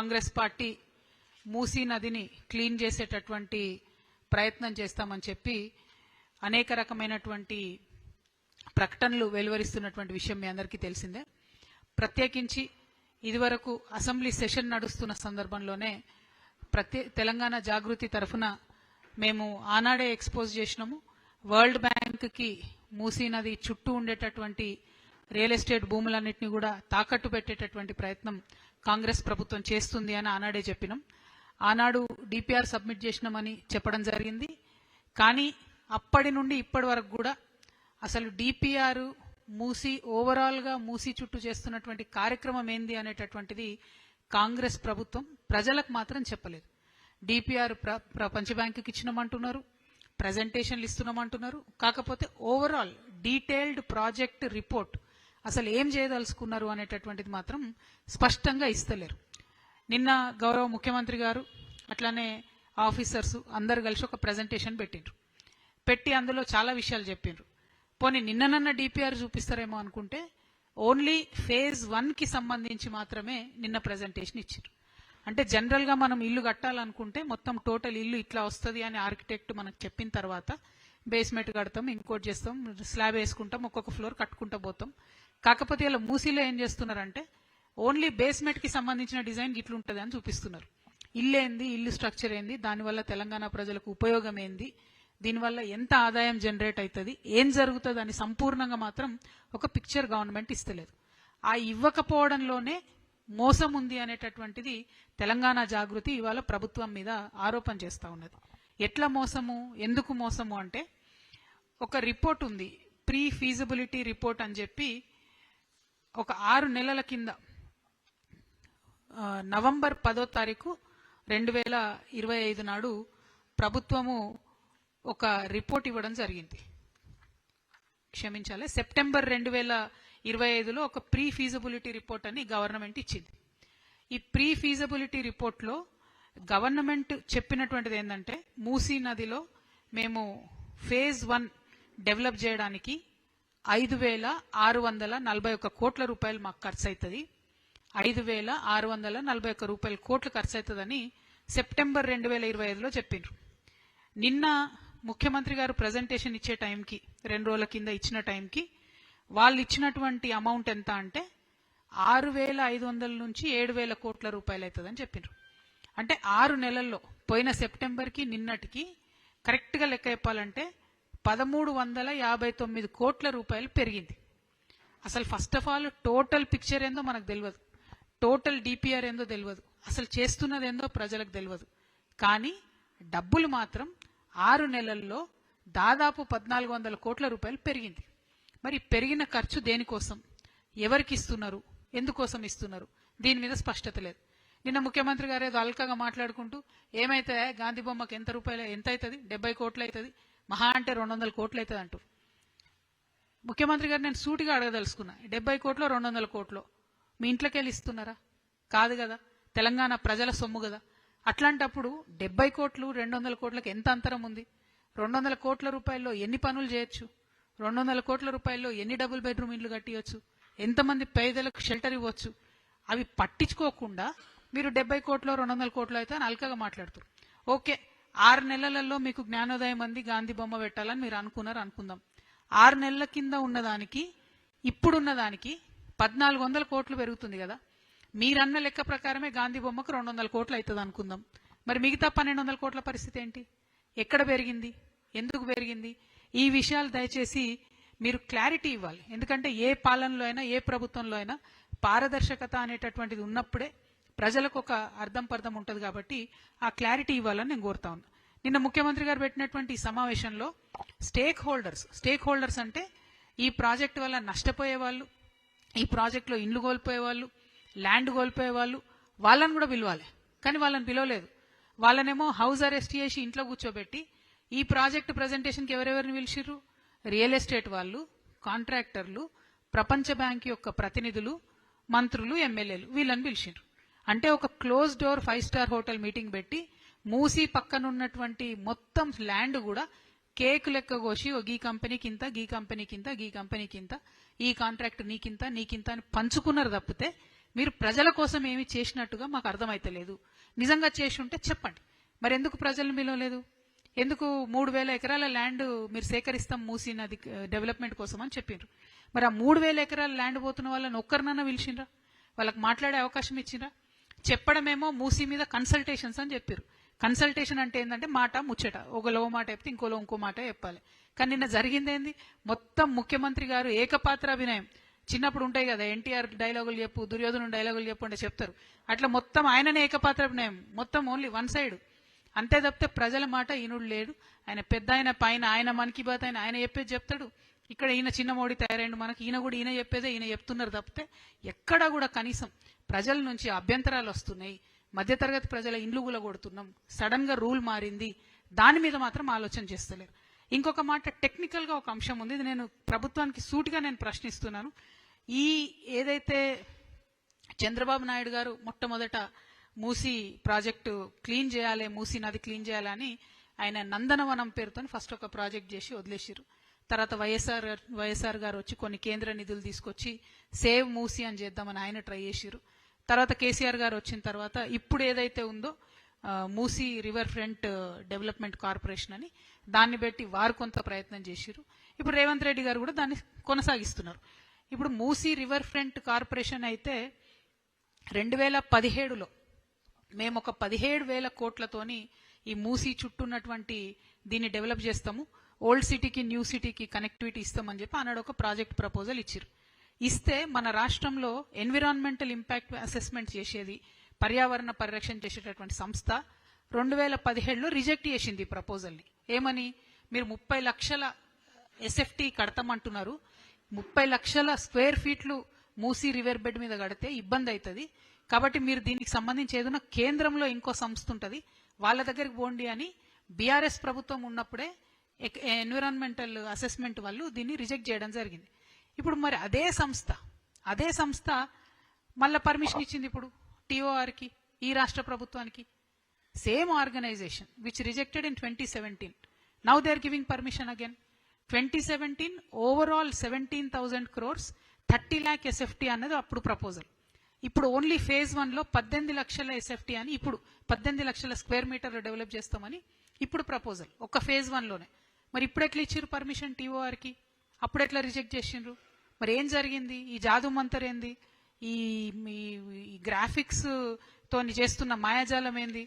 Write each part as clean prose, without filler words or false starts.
Congress party Musi నదిని clean చేసేటటువంటి ప్రయత్నం చేస్తామని చెప్పి అనేక రకమైనటువంటి ప్రకటనలు వెలువరిస్తున్నటువంటి విషయం మీ అందరికీ తెలిసిందే. ప్రత్యేకించి ఇదివరకు అసెంబ్లీ సెషన్ నడుస్తున్న సందర్భంలోనే తెలంగాణ జాగృతి తరఫున మేము ఆనాడే ఎక్స్పోజ్ చేసినాము. వరల్డ్ బ్యాంక్కి మూసీ నది చుట్టూ ఉండేటటువంటి రియల్ ఎస్టేట్ భూములన్నింటినీ కూడా తాకట్టు పెట్టేటటువంటి ప్రయత్నం కాంగ్రెస్ ప్రభుత్వం చేస్తుంది అని ఆనాడే చెప్పినాం. ఆనాడు డిపిఆర్ సబ్మిట్ చేసినామని చెప్పడం జరిగింది. కానీ అప్పటి నుండి ఇప్పటి వరకు కూడా అసలు డిపిఆర్ మూసీ ఓవరాల్గా మూసీ చుట్టూ చేస్తున్నటువంటి కార్యక్రమం ఏంది అనేటటువంటిది కాంగ్రెస్ ప్రభుత్వం ప్రజలకు మాత్రం చెప్పలేదు. డిపిఆర్ ప్రపంచ బ్యాంకుకి ఇచ్చినామంటున్నారు, ప్రజెంటేషన్లు ఇస్తున్నామంటున్నారు. కాకపోతే ఓవరాల్ డీటెయిల్డ్ ప్రాజెక్ట్ రిపోర్ట్ అసలు ఏం చేయదలుచుకున్నారు అనేటటువంటిది మాత్రం స్పష్టంగా ఇస్తలేరు. నిన్న గౌరవ ముఖ్యమంత్రి గారు అట్లానే ఆఫీసర్స్ అందరు కలిసి ఒక ప్రజెంటేషన్ పెట్టి అందులో చాలా విషయాలు చెప్పిండ్రు. పోనీ నిన్ననన్న డిపిఆర్ చూపిస్తారేమో అనుకుంటే ఓన్లీ ఫేజ్ 1కి సంబంధించి మాత్రమే నిన్న ప్రజెంటేషన్ ఇచ్చారు. అంటే జనరల్గా మనం ఇల్లు కట్టాలనుకుంటే మొత్తం టోటల్ ఇల్లు ఇట్లా వస్తుంది అని ఆర్కిటెక్ట్ మనకు చెప్పిన తర్వాత బేస్మెంట్ కడతాం, ఇంకోటి చేస్తాం, స్లాబ్ వేసుకుంటాం, ఒక్కొక్క ఫ్లోర్ కట్టుకుంటూ పోతాం. కాకపోతే ఇలా మూసీలో ఏం చేస్తున్నారంటే ఓన్లీ బేస్మెంట్కి సంబంధించిన డిజైన్ ఇట్లుంటుంది అని చూపిస్తున్నారు. ఇల్లు ఏంది, ఇల్లు స్ట్రక్చర్ ఏంది, దానివల్ల తెలంగాణ ప్రజలకు ఉపయోగం ఏంది, దీనివల్ల ఎంత ఆదాయం జనరేట్ అవుతుంది, ఏం జరుగుతుంది అని సంపూర్ణంగా మాత్రం ఒక పిక్చర్ గవర్నమెంట్ ఇస్తలేదు. ఆ ఇవ్వకపోవడంలోనే మోసం ఉంది అనేటటువంటిది తెలంగాణ జాగృతి ఇవాళ ప్రభుత్వం మీద ఆరోపణ చేస్తూ ఉన్నది. ఎట్లా మోసము, ఎందుకు మోసము అంటే ఒక రిపోర్ట్ ఉంది, ప్రీ ఫీజిబిలిటీ రిపోర్ట్ అని చెప్పి ఒక 6 నెలల కింద నవంబర్ 10వ తారీఖు 2025 నాడు ప్రభుత్వము ఒక రిపోర్ట్ ఇవ్వడం జరిగింది. క్షమించాలి, సెప్టెంబర్ 2025లో ఒక ప్రీ ఫీజిబిలిటీ రిపోర్ట్ అని గవర్నమెంట్ ఇచ్చింది. ఈ ప్రీ ఫీజిబిలిటీ రిపోర్ట్లో గవర్నమెంట్ చెప్పినటువంటిది ఏంటంటే మూసీ నదిలో మేము ఫేజ్ 1 డెవలప్ చేయడానికి 5,641 కోట్ల రూపాయలు మాకు ఖర్చు అవుతుంది, 5,641 కోట్లు ఖర్చు అవుతుందని సెప్టెంబర్ 2025లో చెప్పిండ్రు. నిన్న ముఖ్యమంత్రి గారు ప్రజెంటేషన్ ఇచ్చే టైంకి 2 రోజుల కింద ఇచ్చిన టైంకి వాళ్ళు ఇచ్చినటువంటి అమౌంట్ ఎంత అంటే 6,500 నుంచి 7,000 కోట్ల రూపాయలు అవుతుందని చెప్పిండ్రు. అంటే 6 నెలల్లో పోయిన సెప్టెంబర్కి నిన్నటికి కరెక్ట్గా లెక్క చెప్పాలంటే 1,359 కోట్ల రూపాయలు పెరిగింది. అసలు first of all total picture ఏందో మనకు తెలియదు, టోటల్ డిపిఆర్ ఏందో తెలియదు, అసలు చేస్తున్నది ఏందో ప్రజలకు తెలియదు. కానీ డబ్బులు మాత్రం 6 నెలల్లో దాదాపు 1,400 కోట్ల రూపాయలు పెరిగింది. మరి పెరిగిన ఖర్చు దేనికోసం, ఎవరికి ఇస్తున్నారు, ఎందుకోసం ఇస్తున్నారు, దీని మీద స్పష్టత లేదు. నిన్న ముఖ్యమంత్రి గారు ఏదో అల్కగా మాట్లాడుకుంటూ ఏమైతే గాంధీ బొమ్మకి ఎంత అవుతుంది, 70 కోట్లు అవుతుంది, మహా అంటే 200 కోట్లు అవుతుంది అంటారు. ముఖ్యమంత్రి గారు నేను సూటిగా అడగదలుచుకున్నా, 70 కోట్లు 200 కోట్లు మీ ఇంట్లోకి వెళ్ళి ఇస్తున్నారా? కాదు కదా, తెలంగాణ ప్రజల సొమ్ము కదా. అట్లాంటప్పుడు 70 కోట్లు 200 కోట్లకు ఎంత అంతరం ఉంది? 200 కోట్ల రూపాయల్లో ఎన్ని పనులు చేయొచ్చు? 200 కోట్ల రూపాయల్లో ఎన్ని డబుల్ బెడ్రూమ్ ఇండ్లు కట్టియచ్చు? ఎంతమంది పేదలకు షెల్టర్ ఇవ్వచ్చు? అవి పట్టించుకోకుండా మీరు 70 కోట్లు 200 కోట్లు అయితే అని అల్కగా మాట్లాడుతారు. ఓకే, 6 నెలలలో మీకు జ్ఞానోదయం అంది, గాంధీ బొమ్మ పెట్టాలని మీరు అనుకున్నారు అనుకుందాం. 6 నెలల కింద ఉన్నదానికి ఇప్పుడున్న దానికి 1,400 కోట్లు పెరుగుతుంది కదా. మీరన్న లెక్క ప్రకారమే గాంధీ బొమ్మకు 200 కోట్లు అవుతుంది అనుకుందాం. మరి మిగతా 1,200 కోట్ల పరిస్థితి ఏంటి? ఎక్కడ పెరిగింది, ఎందుకు పెరిగింది? ఈ విషయాలు దయచేసి మీరు క్లారిటీ ఇవ్వాలి. ఎందుకంటే ఏ పాలనలో అయినా ఏ ప్రభుత్వంలో అయినా పారదర్శకత అనేటటువంటిది ఉన్నప్పుడే ప్రజలకు ఒక అర్థం పర్థం ఉంటుంది. కాబట్టి ఆ క్లారిటీ ఇవ్వాలని నేను కోరుతా ఉన్నా. నిన్న ముఖ్యమంత్రి గారు పెట్టినటువంటి సమావేశంలో స్టేక్ హోల్డర్స్ అంటే ఈ ప్రాజెక్టు వల్ల నష్టపోయే వాళ్ళు, ఈ ప్రాజెక్టులో ఇండ్లు కోల్పోయే వాళ్ళు, ల్యాండ్ కోల్పోయే వాళ్ళు, వాళ్ళని కూడా పిలవాలి. కానీ వాళ్ళని పిలవలేదు. వాళ్ళనేమో హౌస్ అరెస్ట్ చేసి ఇంట్లో కూర్చోబెట్టి ఈ ప్రాజెక్టు ప్రజెంటేషన్కి ఎవరెవరిని పిలిచిర్రు? రియల్ ఎస్టేట్ వాళ్ళు, కాంట్రాక్టర్లు, ప్రపంచ బ్యాంక్ యొక్క ప్రతినిధులు, మంత్రులు, ఎమ్మెల్యేలు, వీళ్ళని పిలిచిర్రు. అంటే ఒక close door 5 star hotel meeting పెట్టి మూసీ పక్కనున్నటువంటి మొత్తం ల్యాండ్ కూడా కేక్ లెక్క కోసి ఈ కంపెనీకి ఇంత, ఈ కంపెనీకి ఇంత, ఈ కంపెనీకి ఇంత, ఈ కాంట్రాక్ట్ నీకింత అని పంచుకున్నారు తప్పితే మీరు ప్రజల కోసం ఏమి చేసినట్టుగా మాకు అర్థమైతలేదు. నిజంగా చేసి ఉంటే చెప్పండి. మరి ఎందుకు ప్రజలను పిలవలేదు? ఎందుకు 3,000 ఎకరాల ల్యాండ్ మీరు సేకరిస్తాం మూసీ నది డెవలప్మెంట్ కోసం అని చెప్పిండ్రు. మరి ఆ 3,000 ఎకరాల ల్యాండ్ పోతున్న వాళ్ళని ఒక్కరినన్నా పిలిచిండ్రా? వాళ్ళకి మాట్లాడే అవకాశం ఇచ్చిండ్రా? చెప్పడమేమో మూసీ మీద కన్సల్టేషన్స్ అని చెప్పారు. కన్సల్టేషన్ అంటే ఏంటంటే మాట ముచ్చట, ఒకలో మాట చెప్తే ఇంకో మాట చెప్పాలి. కానీ నిన్న జరిగిందేంది? మొత్తం ముఖ్యమంత్రి గారు ఏకపాత్రాభినయం. చిన్నప్పుడు ఉంటాయి కదా, ఎన్టీఆర్ డైలాగులు చెప్పు, దుర్యోధను డైలాగులు చెప్పు అంటే చెప్తారు. అట్లా మొత్తం ఆయననే ఏకపాత్రాభినయం, మొత్తం ఓన్లీ వన్ సైడ్. అంతే తప్పితే ప్రజల మాట ఈనుడు లేడు. ఆయన పెద్ద ఆయన పైన ఆయన మన్ కీ బాత్ ఆయన చెప్పేది చెప్తాడు. ఇక్కడ ఈయన చిన్న మోడీ తయారైండు మనకి, ఈయన కూడా ఈయన చెప్పేదే ఈయన చెప్తున్నారు తప్పితే ఎక్కడా కూడా కనీసం ప్రజల నుంచి అభ్యంతరాలు వస్తున్నాయి, మధ్యతరగతి ప్రజల ఇండ్లు గులగొడుతున్నాం, సడన్ గా రూల్ మారింది, దాని మీద మాత్రం ఆలోచన చేస్తలేరు. ఇంకొక మాట, టెక్నికల్ గా ఒక అంశం ఉంది, ఇది నేను ప్రభుత్వానికి సూటిగా నేను ప్రశ్నిస్తున్నాను. ఈ ఏదైతే చంద్రబాబు నాయుడు గారు మొట్టమొదట మూసీ ప్రాజెక్టు క్లీన్ చేయాలి, మూసీ నది క్లీన్ చేయాలని ఆయన నందనవనం పేరుతో ఫస్ట్ ఒక ప్రాజెక్ట్ చేసి వదిలేసారు. తర్వాత వైఎస్ఆర్ గారు వచ్చి కొన్ని కేంద్ర నిధులు తీసుకొచ్చి సేవ్ మూసీ అని చేద్దామని ఆయన ట్రై చేసారు. తర్వాత కేసీఆర్ గారు వచ్చిన తర్వాత ఇప్పుడు ఏదైతే ఉందో Musi river front development corporation అని దాన్ని పెట్టి వారు కొంత ప్రయత్నం చేశారు. ఇప్పుడు రేవంత్ రెడ్డి గారు కూడా దాన్ని కొనసాగిస్తున్నారు. ఇప్పుడు మూసీ రివర్ ఫ్రంట్ కార్పొరేషన్ అయితే 2017లో మేము ఒక 17,000 కోట్లతోని ఈ మూసీ చుట్టూ ఉన్నటువంటి దీన్ని డెవలప్ చేస్తాము, ఓల్డ్ సిటీకి న్యూ సిటీకి కనెక్టివిటీ ఇస్తామని చెప్పి అన్నాడు ఒక ప్రాజెక్ట్ ప్రపోజల్ ఇచ్చారు. ఇస్తే మన రాష్ట్రంలో ఎన్విరాన్మెంటల్ ఇంపాక్ట్ అసెస్మెంట్ చేసేది, పర్యావరణ పరిరక్షణ చేసేటటువంటి సంస్థ 2017లో రిజెక్ట్ చేసింది ఈ ప్రపోజల్ని. ఏమని? మీరు 30 లక్షల ఎస్ఎఫ్టీ కడతామంటున్నారు, 30 లక్షల స్క్వేర్ ఫీట్లు మూసీ రివర్ బెడ్ మీద కడితే ఇబ్బంది అవుతుంది, కాబట్టి మీరు దీనికి సంబంధించి ఏదైనా కేంద్రంలో ఇంకో సంస్థ ఉంటుంది వాళ్ళ దగ్గరికి పోండి అని బీఆర్ఎస్ ప్రభుత్వం ఉన్నప్పుడే ఎన్విరాన్మెంటల్ అసెస్మెంట్ వాళ్ళు దీన్ని రిజెక్ట్ చేయడం జరిగింది. ఇప్పుడు మరి అదే సంస్థ మళ్ళీ పర్మిషన్ ఇచ్చింది ఇప్పుడు టీఓఆర్కి, ఈ రాష్ట్ర ప్రభుత్వానికి. Same organisation which rejected in 2017. Now they are giving permission again. 2017 overall 17,000 crores 30 lakh SFT అన్నది అప్పుడు ప్రపోజల్. ఇప్పుడు ఓన్లీ ఫేజ్ 1లో 18 లక్షల ఎస్ఎఫ్టీ అని, ఇప్పుడు 18 లక్షల స్క్వేర్ మీటర్ డెవలప్ చేస్తామని ఇప్పుడు ప్రపోజల్ ఒక ఫేజ్ 1లోనే. మరి ఇప్పుడు ఎట్లా ఇచ్చారు పర్మిషన్ టీఓఆర్కి? అప్పుడు ఎట్లా రిజెక్ట్ చేసిండ్రు? మరి ఏం జరిగింది? ఈ జాదు మంతర్ ఏంది? ఈ గ్రాఫిక్స్ తోని చేస్తున్న మాయాజాలం ఏంది?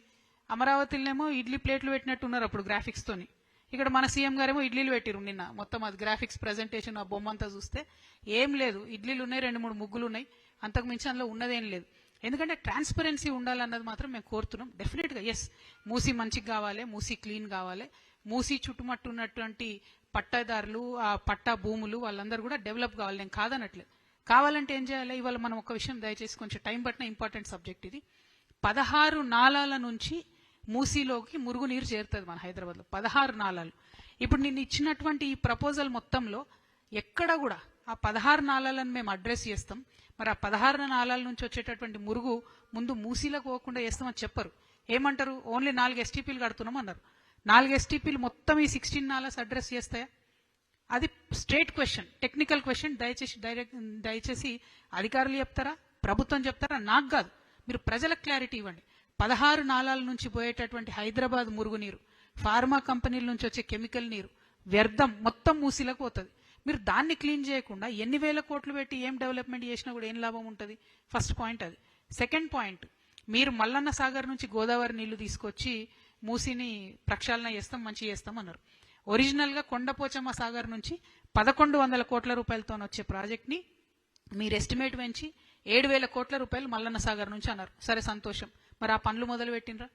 అమరావతిలోనేమో ఇడ్లీ ప్లేట్లు పెట్టినట్టున్నారు అప్పుడు గ్రాఫిక్స్ తోని. ఇక్కడ మన సీఎం గారేమో ఇడ్లీలు పెట్టిరు నిన్న. మొత్తం అది గ్రాఫిక్స్ ప్రెజెంటేషన్, ఆ బొమ్మ అంతా చూస్తే ఏం లేదు, ఇడ్లీలు ఉన్నాయి, 2-3 ముగ్గులు ఉన్నాయి, అంతకు మించి అందులో ఉన్నదేం లేదు. ఎందుకంటే ట్రాన్స్పరెన్సీ ఉండాలన్నది మాత్రం మేము కోరుతున్నాం. డెఫినెట్గా ఎస్, మూసీ మంచిగా కావాలి, మూసీ క్లీన్ కావాలి, మూసీ చుట్టుముట్టు ఉన్నటువంటి పట్టాదారులు, ఆ పట్టా భూములు వాళ్ళందరూ కూడా డెవలప్ కావాలి, నేను కాదనట్లేదు. కావాలంటే ఏం చేయాలి? ఇవాళ మనం ఒక విషయం దయచేసి కొంచెం టైం పట్టిన ఇంపార్టెంట్ సబ్జెక్ట్ ఇది. 16 నాలాల నుంచి మూసీలోకి మురుగునీరు చేరుతుంది మన హైదరాబాద్లో. 16 నాలాలు. ఇప్పుడు నేను ఇచ్చినటువంటి ఈ ప్రపోజల్ మొత్తంలో ఎక్కడ కూడా ఆ 16 నాలాలను మేము అడ్రస్ చేస్తాం, మరి ఆ 16 నాలాల నుంచి వచ్చేటటువంటి మురుగు ముందు మూసీలకు పోకుండా చేస్తామని చెప్పరు. ఏమంటారు? ఓన్లీ 4 ఎస్టీపీలు కడుతున్నాం అన్నారు. 4 ఎస్టీపీలు మొత్తం ఈ 16 నాలాస్ అడ్రస్ చేస్తాయా? అది స్ట్రేట్ క్వశ్చన్, టెక్నికల్ క్వశ్చన్. దయచేసి అధికారులు చెప్తారా, ప్రభుత్వం చెప్తారా? నాకు కాదు, మీరు ప్రజలకు క్లారిటీ ఇవ్వండి. 16 నాలాల నుంచి పోయేటటువంటి హైదరాబాద్ మురుగునీరు, ఫార్మా కంపెనీల నుంచి వచ్చే కెమికల్ నీరు, వ్యర్థం మొత్తం మూసీలకు పోతుంది. మీరు దాన్ని క్లీన్ చేయకుండా ఎన్ని వేల కోట్లు పెట్టి ఏం డెవలప్మెంట్ చేసినా కూడా ఏం లాభం ఉంటుంది? ఫస్ట్ పాయింట్ అది. సెకండ్ పాయింట్, మీరు మల్లన్న సాగర్ నుంచి గోదావరి నీళ్లు తీసుకొచ్చి మూసీని ప్రక్షాళన చేస్తాం, మంచి చేస్తాం అన్నారు. ఒరిజినల్గా కొండపోచమ్మ సాగర్ నుంచి 1,100 కోట్ల రూపాయలతో వచ్చే ప్రాజెక్ట్ని మీరు ఎస్టిమేట్ పెంచి 7,000 కోట్ల రూపాయలు మల్లన్న సాగర్ నుంచి అన్నారు. సరే, సంతోషం. మరి ఆ పనులు మొదలు పెట్టినరా?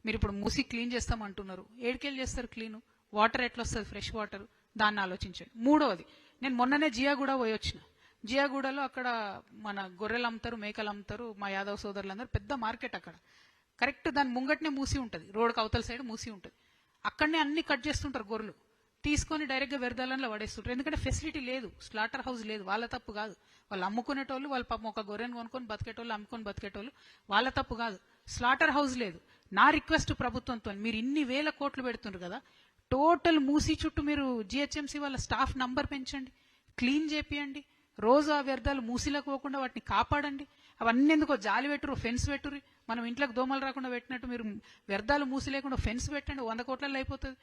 మీరు ఇప్పుడు మూసీ క్లీన్ చేస్తామంటున్నారు, ఏడుకెళ్ళి చేస్తారు క్లీను? వాటర్ ఎట్లా వస్తుంది, ఫ్రెష్ వాటర్? దాన్ని ఆలోచించండి. మూడవది, నేను మొన్ననే జియాగూడ పోయి వచ్చిన. జియాగూడలో అక్కడ మన గొర్రెలు అమ్ముతారు, మేకలు అమ్ముతారు, మా యాదవ్ సోదరులందరూ, పెద్ద మార్కెట్ అక్కడ. కరెక్ట్ దాని ముంగట్నే మూసి ఉంటుంది, రోడ్కి అవతల సైడ్ మూసి ఉంటుంది. అక్కడనే అన్ని కట్ చేస్తుంటారు గొర్రెలు, తీసుకొని డైరెక్ట్గా వ్యర్థాలలో పడేస్తుంటారు. ఎందుకంటే ఫెసిలిటీ లేదు, స్లాటర్ హౌస్ లేదు. వాళ్ళ తప్పు కాదు, వాళ్ళు అమ్ముకునేటోళ్ళు, వాళ్ళ పాపం ఒక గొర్రెను కొనుక్కొని బతికేటోళ్ళు, అమ్ముకొని బతికేటోళ్ళు, వాళ్ళ తప్పు కాదు. స్లాటర్ హౌస్ లేదు. నా రిక్వెస్ట్ ప్రభుత్వంతో, మీరు ఇన్ని వేల కోట్లు పెడుతున్నారు కదా, టోటల్ మూసీ చుట్టూ మీరు జిహెచ్ఎంసీ వాళ్ళ స్టాఫ్ నంబర్ పెంచండి, క్లీన్ చేపియండి, రోజు ఆ వ్యర్థాలు మూసిలోకి పోకుండా వాటిని కాపాడండి. అవన్నీ ఎందుకో జాలి పెట్టురు, ఫెన్స్ పెట్టుర్రి. మనం ఇంట్లోకి దోమలు రాకుండా పెట్టినట్టు మీరు వ్యర్థాలు మూసి లేకుండా ఫెన్స్ పెట్టండి, 100 కోట్లలో అయిపోతుంది.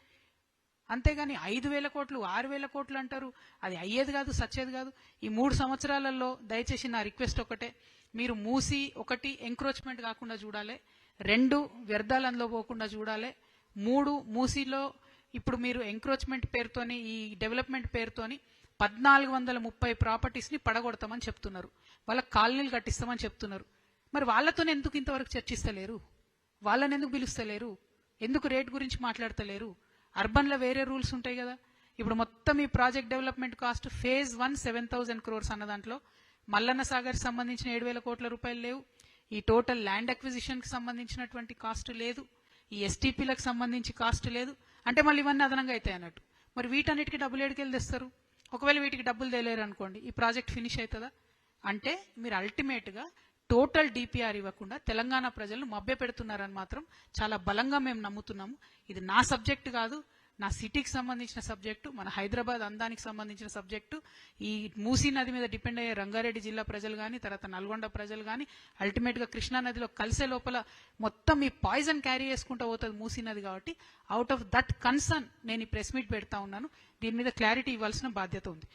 అంతేగాని 5,000 కోట్లు 6,000 కోట్లు అంటారు, అది అయ్యేది కాదు, సచ్చేది కాదు. ఈ 3 సంవత్సరాలలో దయచేసి నా రిక్వెస్ట్ ఒకటే, మీరు మూసి ఒకటి ఎంక్రోచ్మెంట్ కాకుండా చూడాలి, 2 వ్యర్థాలు అందులో పోకుండా చూడాలి, 3 మూసిలో ఇప్పుడు మీరు ఎంక్రోచ్మెంట్ పేరుతోని ఈ డెవలప్మెంట్ పేరుతోని 1430 ప్రాపర్టీస్ని పడగొడతామని చెప్తున్నారు, వాళ్ళకి కాలనీలు కట్టిస్తామని చెప్తున్నారు. మరి వాళ్ళతోనే ఎందుకు ఇంతవరకు చర్చిస్తలేరు? వాళ్ళని ఎందుకు పిలుస్తలేరు? ఎందుకు రేట్ గురించి మాట్లాడతలేరు? అర్బన్లో వేరే రూల్స్ ఉంటాయి కదా. ఇప్పుడు మొత్తం ఈ project development cost phase 1 7,000 crores అన్న దాంట్లో మల్లన్న సాగర్ సంబంధించిన 7,000 కోట్ల రూపాయలు లేవు, ఈ టోటల్ ల్యాండ్ అక్విజిషన్కి సంబంధించినటువంటి కాస్ట్ లేదు, ఈ ఎస్టీపీలకు సంబంధించి కాస్ట్ లేదు. అంటే మళ్ళీ ఇవన్నీ అదనంగా అవుతాయి అన్నట్టు. మరి వీటన్నిటికీ డబ్బులు ఏడికెళ్ళి తెస్తారు? ఒకవేళ వీటికి డబ్బులు తేలేరు అనుకోండి, ఈ ప్రాజెక్ట్ ఫినిష్ అవుతుందా? అంటే మీరు అల్టిమేట్గా టోటల్ డిపిఆర్ ఇవ్వకుండా తెలంగాణ ప్రజలను మభ్య పెడుతున్నారని మాత్రం చాలా బలంగా మేము నమ్ముతున్నాము. ఇది నా సబ్జెక్టు కాదు, నా సిటీకి సంబంధించిన సబ్జెక్టు, మన హైదరాబాద్ అందానికి సంబంధించిన సబ్జెక్టు. ఈ మూసీ నది మీద డిపెండ్ అయ్యే రంగారెడ్డి జిల్లా ప్రజలు కానీ, తర్వాత నల్గొండ ప్రజలు కానీ, అల్టిమేట్గా కృష్ణా నదిలో కలిసే లోపల మొత్తం ఈ పాయిజన్ క్యారీ చేసుకుంటూ పోతుంది మూసీ నది. కాబట్టి అవుట్ ఆఫ్ దట్ కన్సర్న్ నేను ఈ ప్రెస్ మీట్ పెడతా ఉన్నాను. దీని మీద క్లారిటీ ఇవ్వాల్సిన బాధ్యత ఉంది.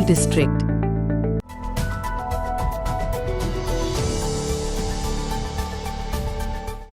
District